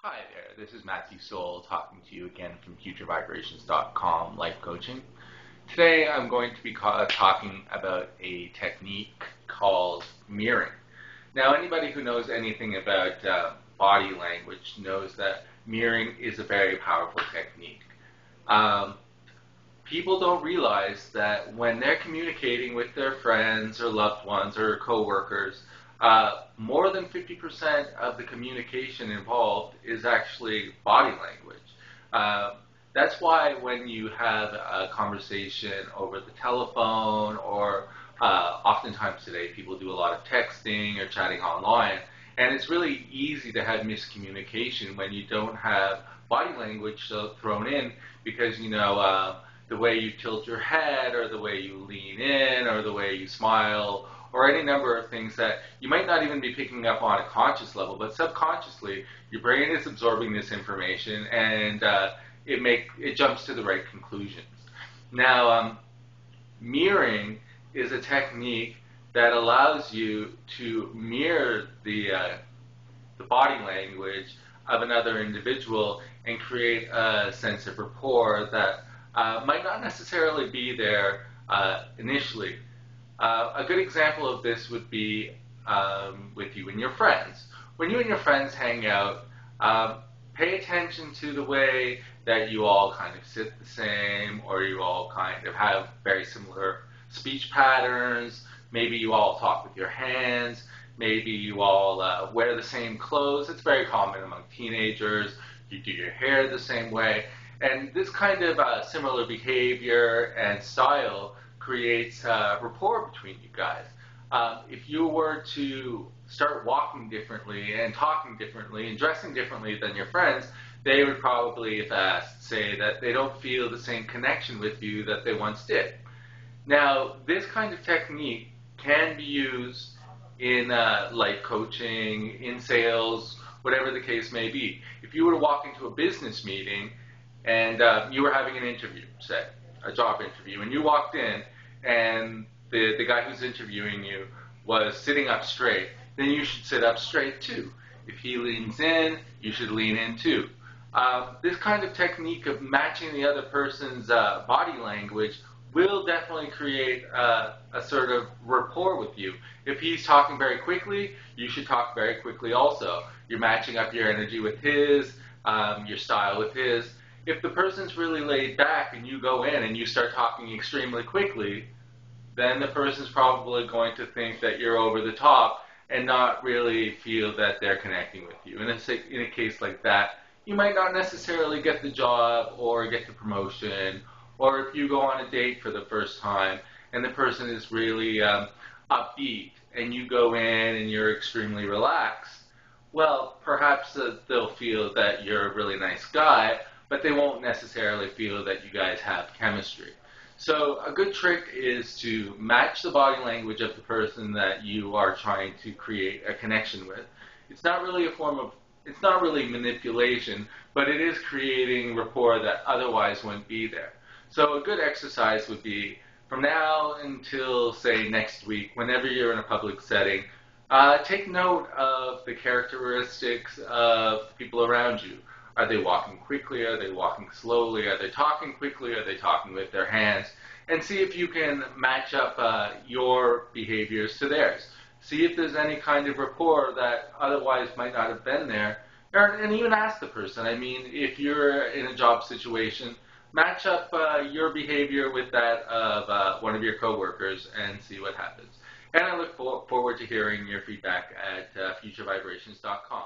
Hi there, this is Matthew Soul talking to you again from futurevibrations.com Life Coaching. Today I'm going to be talking about a technique called mirroring. Now anybody who knows anything about body language knows that mirroring is a very powerful technique. People don't realize that when they're communicating with their friends or loved ones or co-workers, more than 50% of the communication involved is actually body language. That's why when you have a conversation over the telephone or oftentimes today people do a lot of texting or chatting online, and it's really easy to have miscommunication when you don't have body language thrown in because, the way you tilt your head or the way you lean in or the way you smile or any number of things that you might not even be picking up on a conscious level, but subconsciously your brain is absorbing this information and it jumps to the right conclusions. Now, mirroring is a technique that allows you to mirror the body language of another individual and create a sense of rapport that might not necessarily be there initially. A good example of this would be with you and your friends. When you and your friends hang out, pay attention to the way that you all kind of sit the same, or you all kind of have very similar speech patterns. Maybe you all talk with your hands. Maybe you all wear the same clothes. It's very common among teenagers. You do your hair the same way. And this kind of similar behavior and style creates rapport between you guys. If you were to start walking differently and talking differently and dressing differently than your friends, they would probably, if asked, say that they don't feel the same connection with you that they once did. Now, this kind of technique can be used in life coaching, in sales, whatever the case may be. If you were to walk into a business meeting and you were having an interview, say, a job interview, and you walked in and the guy who's interviewing you was sitting up straight, then you should sit up straight too. If he leans in, you should lean in too. This kind of technique of matching the other person's body language will definitely create a sort of rapport with you. If he's talking very quickly, you should talk very quickly also. You're matching up your energy with his, your style with his. If the person's really laid back and you go in and you start talking extremely quickly, then the person's probably going to think that you're over the top and not really feel that they're connecting with you. And in a case like that, you might not necessarily get the job or get the promotion, or if you go on a date for the first time and the person is really upbeat and you go in and you're extremely relaxed, well, perhaps they'll feel that you're a really nice guy, but they won't necessarily feel that you guys have chemistry. So a good trick is to match the body language of the person that you are trying to create a connection with. It's not really it's not really manipulation, but it is creating rapport that otherwise wouldn't be there. So a good exercise would be, from now until, say, next week, whenever you're in a public setting, take note of the characteristics of people around you. Are they walking quickly? Are they walking slowly? Are they talking quickly? Are they talking with their hands? And see if you can match up your behaviors to theirs. See if there's any kind of rapport that otherwise might not have been there. And even ask the person. I mean, if you're in a job situation, match up your behavior with that of one of your coworkers and see what happens. And I look forward to hearing your feedback at futurevibrations.com.